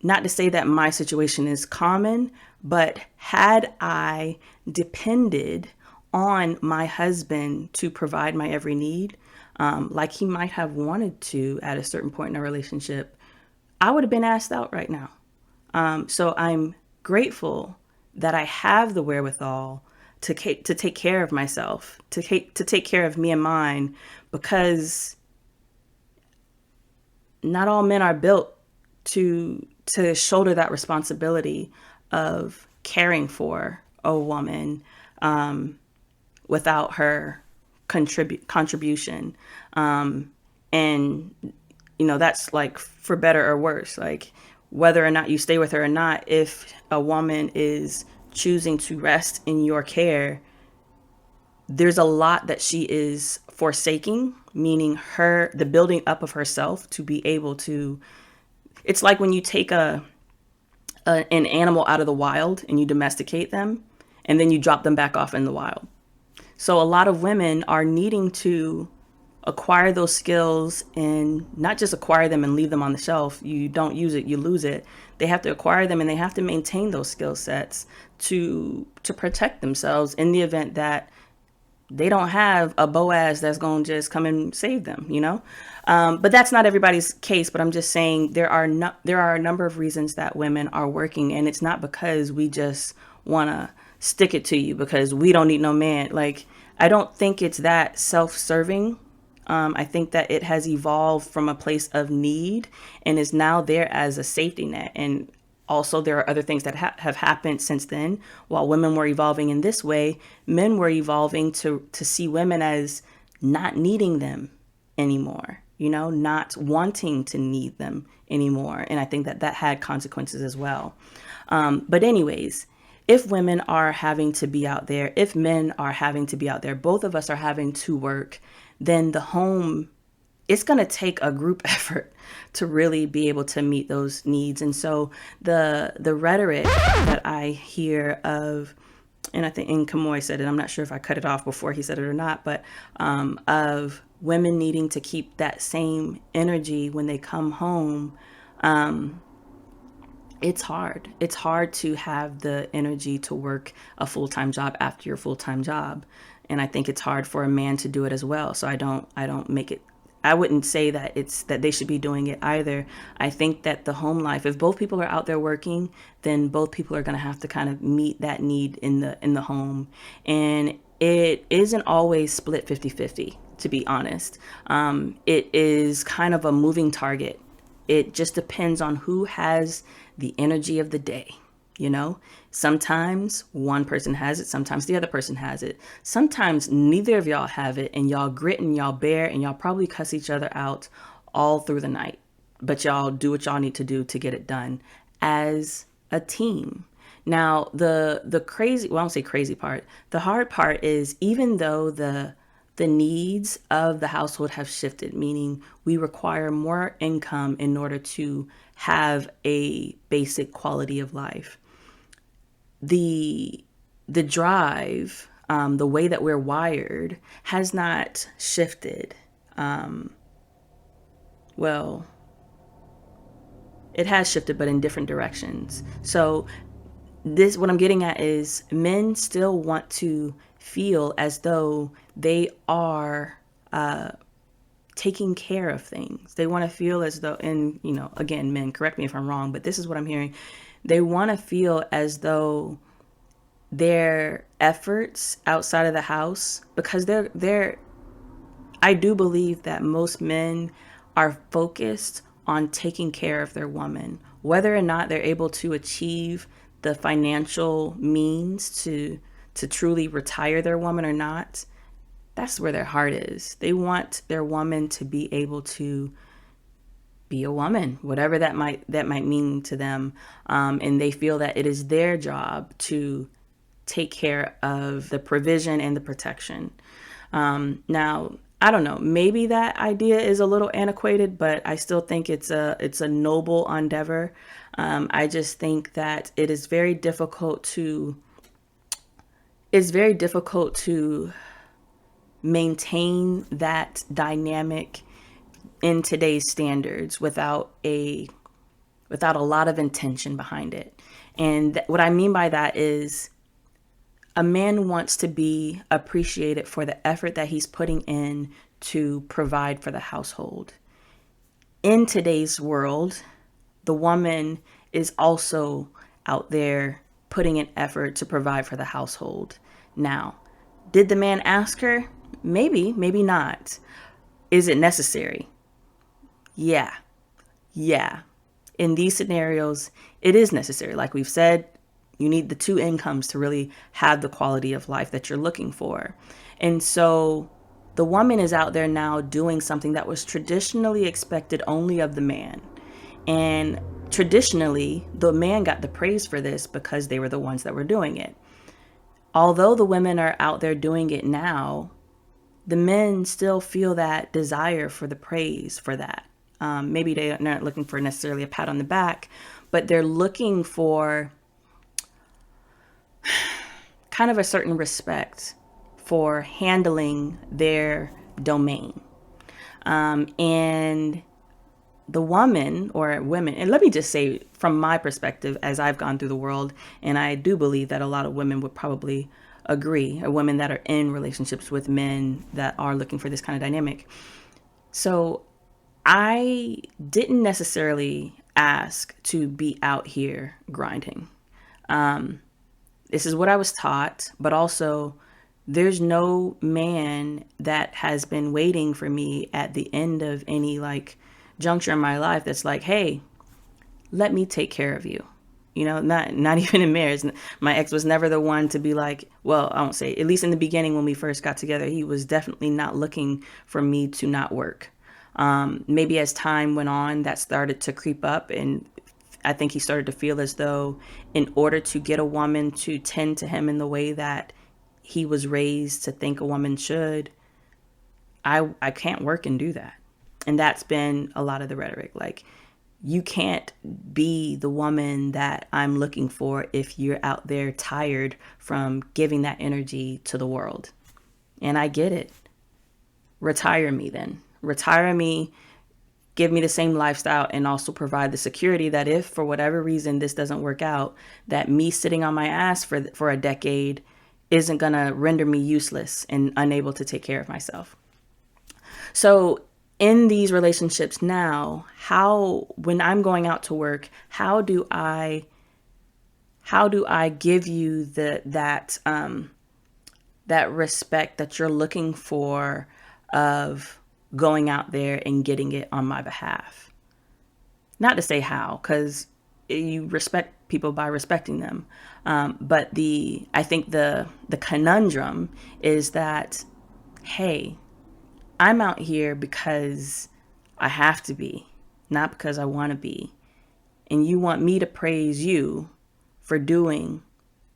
not to say that my situation is common, but had I depended on my husband to provide my every need, like he might have wanted to at a certain point in our relationship, I would have been asked out right now. So I'm grateful that I have the wherewithal to take care of myself, to take care of me and mine, because not all men are built to shoulder that responsibility of caring for a woman without her contribution. And that's like for better or worse, like whether or not you stay with her or not, if a woman is choosing to rest in your care, there's a lot that she is forsaking, meaning the building up of herself to be able to. It's like when you take an animal out of the wild and you domesticate them, and then you drop them back off in the wild. So a lot of women are needing to acquire those skills, and not just acquire them and leave them on the shelf. You don't use it, you lose it. They have to acquire them, and they have to maintain those skill sets to protect themselves in the event that they don't have a Boaz that's going to just come and save them, But that's not everybody's case. But I'm just saying there are a number of reasons that women are working, and it's not because we just want to stick it to you because we don't need no man. Like, I don't think it's that self-serving. I think that it has evolved from a place of need and is now there as a safety net. And also, there are other things that have happened since then. While women were evolving in this way, men were evolving to see women as not needing them anymore, not wanting to need them anymore. And I think that had consequences as well. But anyways, if women are having to be out there, if men are having to be out there, both of us are having to work, then the home, it's going to take a group effort to really be able to meet those needs. And so the rhetoric that I hear of, and I think Kimoy said it, I'm not sure if I cut it off before he said it or not, but of women needing to keep that same energy when they come home, it's hard. It's hard to have the energy to work a full-time job after your full-time job. And I think it's hard for a man to do it as well. So I don't make it, I wouldn't say that it's that they should be doing it either. I think that the home life, if both people are out there working, then both people are going to have to kind of meet that need in the home. And it isn't always split 50-50, to be honest. It is kind of a moving target. It just depends on who has the energy of the day. Sometimes one person has it, sometimes the other person has it. Sometimes neither of y'all have it, and y'all grit and y'all bear, and y'all probably cuss each other out all through the night. But y'all do what y'all need to do to get it done as a team. Now, the crazy, well, I don't say crazy part. The hard part is, even though the needs of the household have shifted, meaning we require more income in order to have a basic quality of life. The drive, the way that we're wired has not shifted. Well, it has shifted, but in different directions. So what I'm getting at is men still want to feel as though they are taking care of things. They want to feel as though, and again, men, correct me if I'm wrong, but this is what I'm hearing. They want to feel as though their efforts outside of the house, because I do believe that most men are focused on taking care of their woman, whether or not they're able to achieve the financial means to truly retire their woman or not. That's where their heart is. They want their woman to be able to be a woman, whatever that might mean to them. And they feel that it is their job to take care of the provision and the protection. Now, I don't know, maybe that idea is a little antiquated, but I still think it's a noble endeavor. I just think that it is very difficult to maintain that dynamic in today's standards without a lot of intention behind it. And what I mean by that is, a man wants to be appreciated for the effort that he's putting in to provide for the household. In today's world, the woman is also out there putting an effort to provide for the household. Now, did the man ask her? Maybe, maybe not. Is it necessary? Yeah. In these scenarios, it is necessary. Like we've said, you need the two incomes to really have the quality of life that you're looking for. And so the woman is out there now doing something that was traditionally expected only of the man. And traditionally, the man got the praise for this because they were the ones that were doing it. although the women are out there doing it now, the men still feel that desire for the praise for that. Maybe they're not looking for necessarily a pat on the back, but they're looking for kind of a certain respect for handling their domain. And the woman or women, and let me just say from my perspective, as I've gone through the world, and I do believe that a lot of women would probably agree, or women that are in relationships with men that are looking for this kind of dynamic. So I didn't necessarily ask to be out here grinding. This is what I was taught, but also there's no man that has been waiting for me at the end of any like juncture in my life that's like, hey, let me take care of you. You know, not even in marriage. My ex was never the one to be like, well, I won't say, at least in the beginning when we first got together, he was definitely not looking for me to not work. Maybe as time went on, that started to creep up, and I think he started to feel as though in order to get a woman to tend to him in the way that he was raised to think a woman should, I can't work and do that. And that's been a lot of the rhetoric. Like, you can't be the woman that I'm looking for if you're out there tired from giving that energy to the world. And I get it. Retire me then. Retire me, give me the same lifestyle, and also provide the security that if for whatever reason this doesn't work out, that me sitting on my ass for a decade isn't going to render me useless and unable to take care of myself. So in these relationships now, when I'm going out to work, how do I give you that respect that you're looking for of going out there and getting it on my behalf? Not to say how, because you respect people by respecting them. But I think the conundrum is that, hey, I'm out here because I have to be, not because I want to be. And you want me to praise you for doing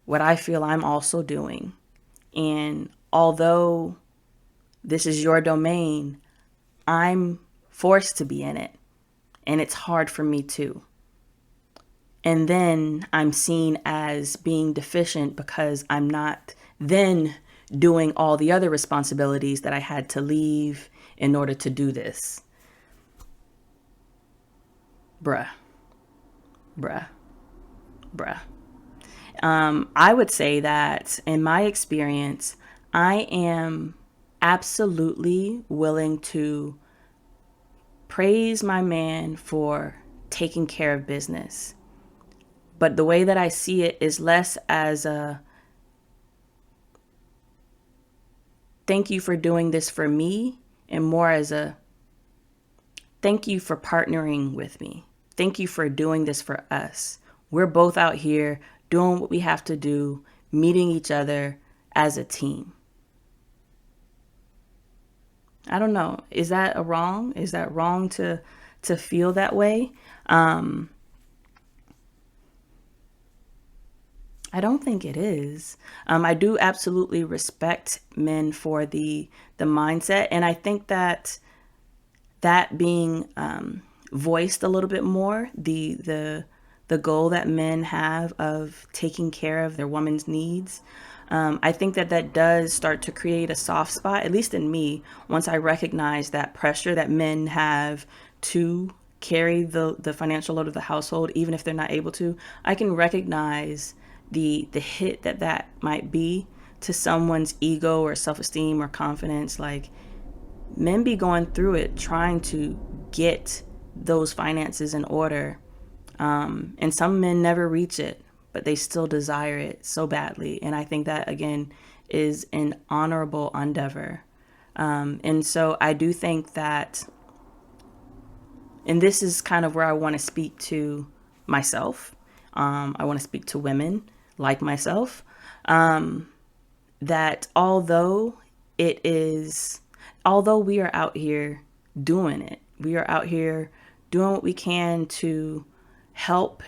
what I feel I'm also doing. And although this is your domain, I'm forced to be in it. And it's hard for me too. And then I'm seen as being deficient because I'm not then doing all the other responsibilities that I had to leave in order to do this. Bruh. I would say that in my experience, I am absolutely willing to praise my man for taking care of business. But the way that I see it is less as a thank you for doing this for me, and more as a thank you for partnering with me. Thank you for doing this for us. We're both out here doing what we have to do, meeting each other as a team. I don't know. Is that wrong? Is that wrong to feel that way? I don't think it is. I do absolutely respect men for the mindset, and I think that being voiced a little bit more, the goal that men have of taking care of their woman's needs. I think that does start to create a soft spot, at least in me, once I recognize that pressure that men have to carry the financial load of the household, even if they're not able to. I can recognize the hit that might be to someone's ego or self-esteem or confidence. Like, men be going through it trying to get those finances in order. And some men never reach it, but they still desire it so badly. And I think that, again, is an honorable endeavor. And so I do think that, and this is kind of where I want to speak to myself. I want to speak to women like myself, that although we are out here doing it, we are out here doing what we can to help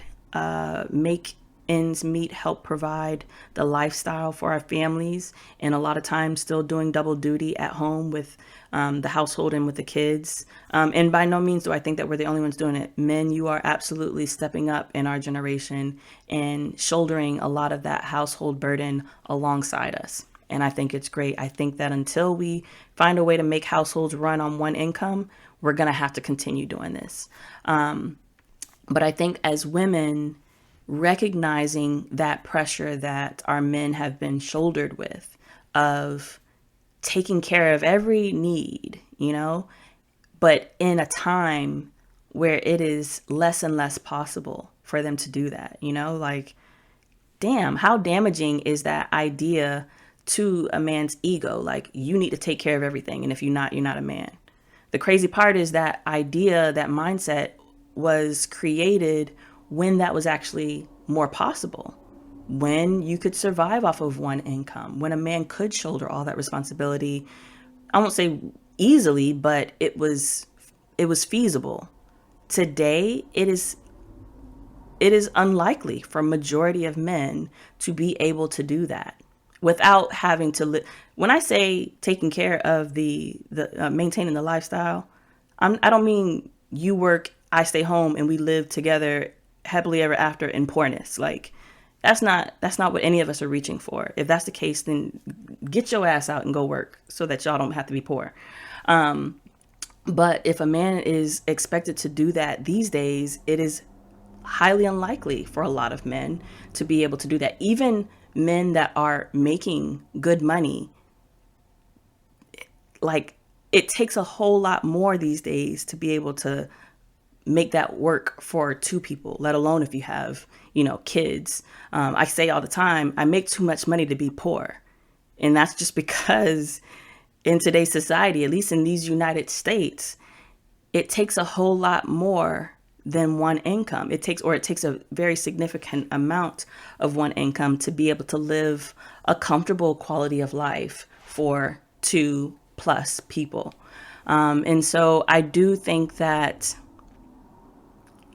make ends meet, help provide the lifestyle for our families, and a lot of times still doing double duty at home with the household and with the kids. And by no means do I think that we're the only ones doing it. Men, you are absolutely stepping up in our generation and shouldering a lot of that household burden alongside us. And I think it's great. I think that until we find a way to make households run on one income, we're going to have to continue doing this. But I think as women, recognizing that pressure that our men have been shouldered with of taking care of every need, but in a time where it is less and less possible for them to do that, like, damn, how damaging is that idea to a man's ego? Like, you need to take care of everything. And if you're not a man. The crazy part is that idea, that mindset was created when that was actually more possible, when you could survive off of one income, when a man could shoulder all that responsibility. I won't say easily, but it was feasible. Today, it is unlikely for a majority of men to be able to do that without having to live. When I say taking care of the maintaining the lifestyle, I don't mean you work, I stay home, and we live together happily ever after in poorness. Like, that's not what any of us are reaching for. If that's the case, then get your ass out and go work so that y'all don't have to be poor. But if a man is expected to do that these days, it is highly unlikely for a lot of men to be able to do that. Even men that are making good money, like, it takes a whole lot more these days to be able to make that work for two people, let alone if you have, kids. I say all the time, I make too much money to be poor. And that's just because in today's society, at least in these United States, it takes a whole lot more than one income. It takes a very significant amount of one income to be able to live a comfortable quality of life for 2+ people. And so I do think that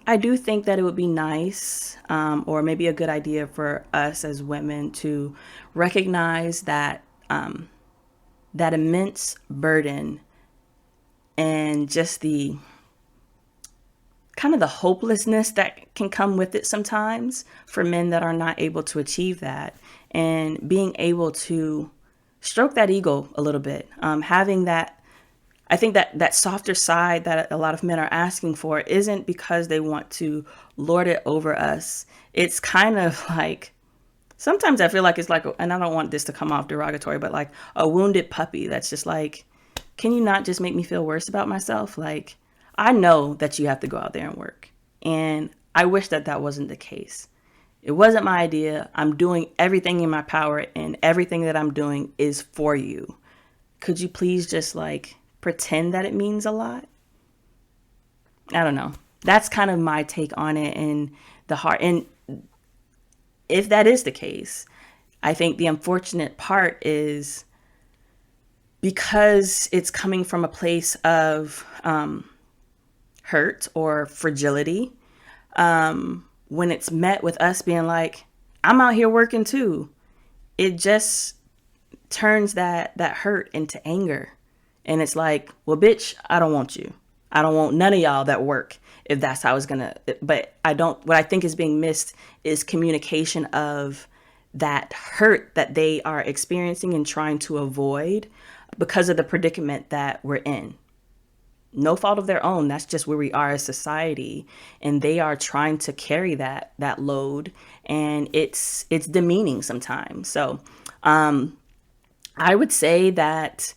it would be nice, or maybe a good idea for us as women to recognize that that immense burden and just the kind of the hopelessness that can come with it sometimes for men that are not able to achieve that, and being able to stroke that ego a little bit, having that. I think that softer side that a lot of men are asking for isn't because they want to lord it over us. It's kind of like, sometimes I feel like it's like, and I don't want this to come off derogatory, but like a wounded puppy that's just like, can you not just make me feel worse about myself? Like, I know that you have to go out there and work. And I wish that wasn't the case. It wasn't my idea. I'm doing everything in my power, and everything that I'm doing is for you. Could you please just like pretend that it means a lot? I don't know. That's kind of my take on it in the heart. And if that is the case, I think the unfortunate part is because it's coming from a place of hurt or fragility, when it's met with us being like, I'm out here working too, it just turns that hurt into anger. And it's like, well, bitch, I don't want you. I don't want none of y'all that work, if that's how it's gonna. But what I think is being missed is communication of that hurt that they are experiencing and trying to avoid because of the predicament that we're in. No fault of their own. That's just where we are as society. And they are trying to carry that load. And it's demeaning sometimes. So I would say that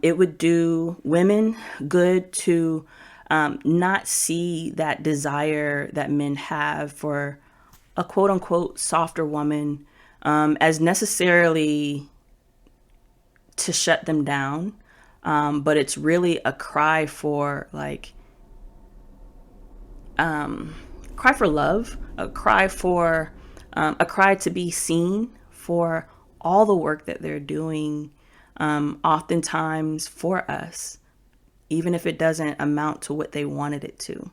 it would do women good to not see that desire that men have for a quote unquote softer woman as necessarily to shut them down. But it's really a cry for love, a cry to be seen for all the work that they're doing, oftentimes for us, even if it doesn't amount to what they wanted it to.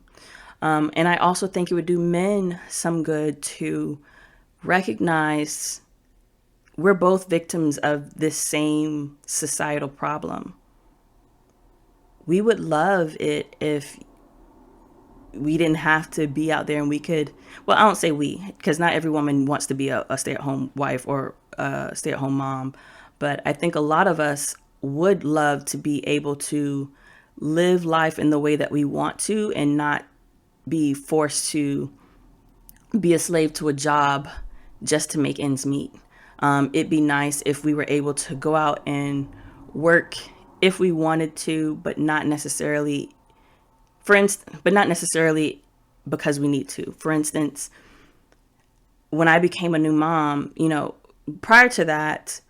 And I also think it would do men some good to recognize we're both victims of this same societal problem. We would love it if we didn't have to be out there and we could, well, I don't say we, because not every woman wants to be a stay-at-home wife or a stay-at-home mom, but I think a lot of us would love to be able to live life in the way that we want to and not be forced to be a slave to a job just to make ends meet. It'd be nice if we were able to go out and work if we wanted to, but not necessarily, but not necessarily because we need to. For instance, when I became a new mom, prior to that,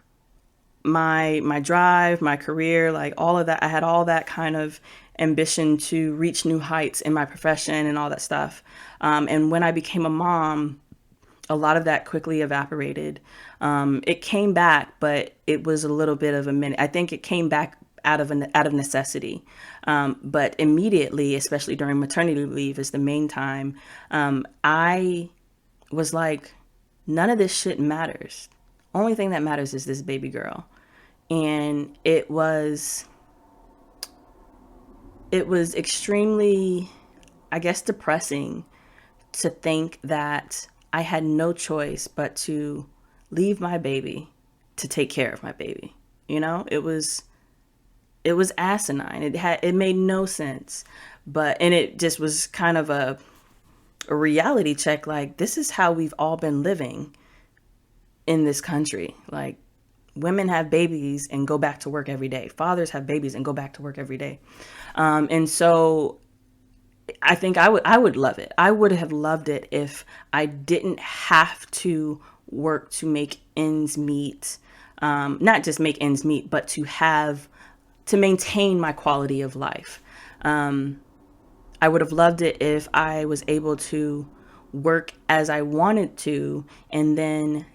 my drive, my career, like all of that, I had all that kind of ambition to reach new heights in my profession and all that stuff. And when I became a mom, a lot of that quickly evaporated. It came back, but it was a little bit of a minute. I think it came back out of necessity. But immediately, especially during maternity leave is the main time, I was like, none of this shit matters. Only thing that matters is this baby girl. And it was extremely, I guess, depressing to think that I had no choice but to leave my baby to take care of my baby. It was asinine. It made no sense. And it just was kind of a reality check. Like, this is how we've all been living in this country. Like, women have babies and go back to work every day. Fathers have babies and go back to work every day. And so I think I would love it. I would have loved it if I didn't have to work to make ends meet. Not just make ends meet, but to maintain my quality of life. I would have loved it if I was able to work as I wanted to and then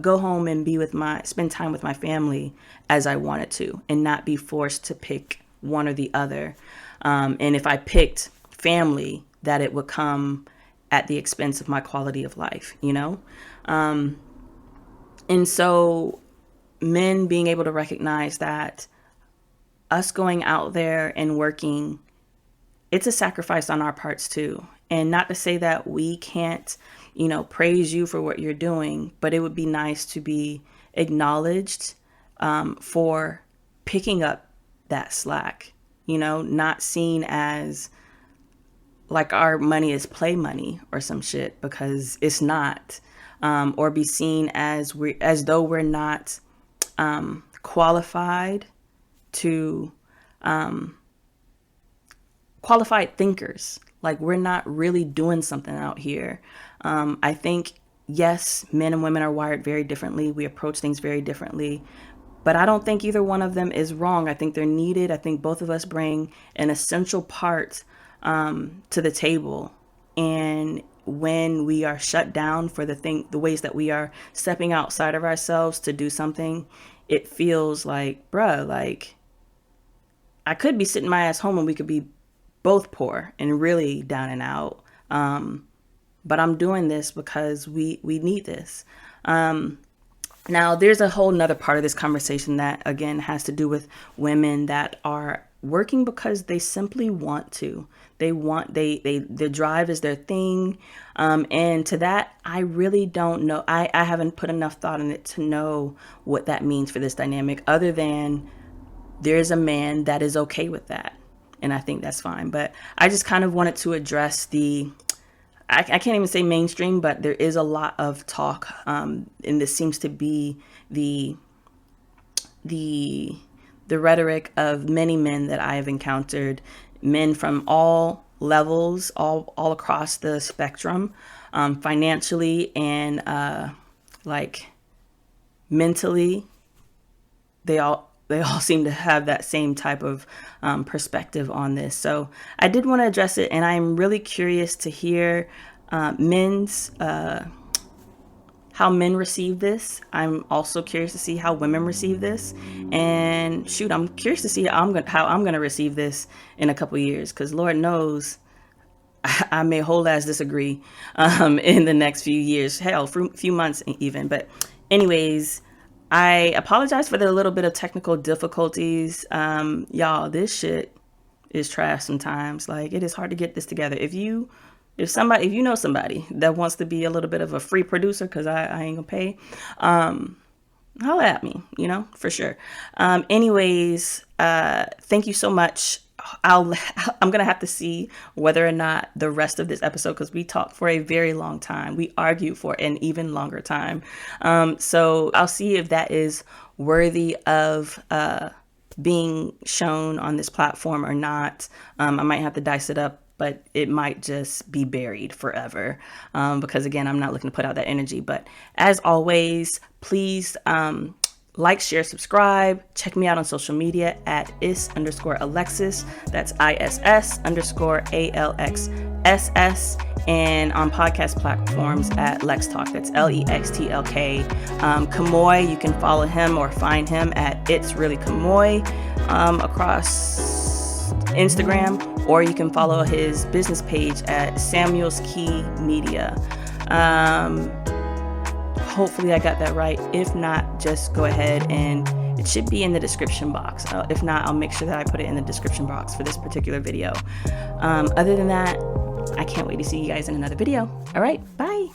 go home and spend time with my family as I wanted to and not be forced to pick one or the other. And if I picked family, that it would come at the expense of my quality of life, And so men being able to recognize that us going out there and working, it's a sacrifice on our parts too. And not to say that we can't, praise you for what you're doing, but it would be nice to be acknowledged for picking up that slack, not seen as like our money is play money or some shit, because it's not, or be seen as though we're not qualified qualified thinkers. Like, we're not really doing something out here. I think, yes, men and women are wired very differently. We approach things very differently. But I don't think either one of them is wrong. I think they're needed. I think both of us bring an essential part to the table. And when we are shut down for the ways that we are stepping outside of ourselves to do something, it feels like, bruh, like, I could be sitting my ass home and we could be both poor and really down and out. But I'm doing this because we need this. Now, there's a whole nother part of this conversation that, again, has to do with women that are working because they simply want to. Their drive is their thing. And to that, I really don't know. I haven't put enough thought in it to know what that means for this dynamic, other than there's a man that is okay with that. And I think that's fine. But I just kind of wanted to address I can't even say mainstream, but there is a lot of talk. And this seems to be the rhetoric of many men that I have encountered, men from all levels, all across the spectrum, financially and like mentally. They all seem to have that same type of perspective on this. So I did want to address it, and I'm really curious to hear how men receive this. I'm also curious to see how women receive this, and shoot, I'm curious to see how I'm gonna receive this in a couple years, because Lord knows I may whole ass disagree in the next few years, hell, few months even. But anyways, I apologize for the little bit of technical difficulties. Y'all, this shit is trash sometimes. Like, it is hard to get this together. If you know somebody that wants to be a little bit of a free producer, because I ain't gonna pay, holla at me, for sure. Anyways, thank you so much. I'm gonna have to see whether or not the rest of this episode, because we talked for a very long time, we argued for an even longer time, so I'll see if that is worthy of being shown on this platform or not. I might have to dice it up, but it might just be buried forever, because again, I'm not looking to put out that energy. But as always, please like, share, subscribe. Check me out on social media at is_Alexis. That's IS_ALXSS. And on podcast platforms at Lex Talk. That's LEXTLK. Kimoy, you can follow him or find him at It's Really Kimoy across Instagram, or you can follow his business page at Samuel's Key Media. Hopefully I got that right. If not, just go ahead and it should be in the description box. If not, I'll make sure that I put it in the description box for this particular video. Other than that, I can't wait to see you guys in another video. All right, bye.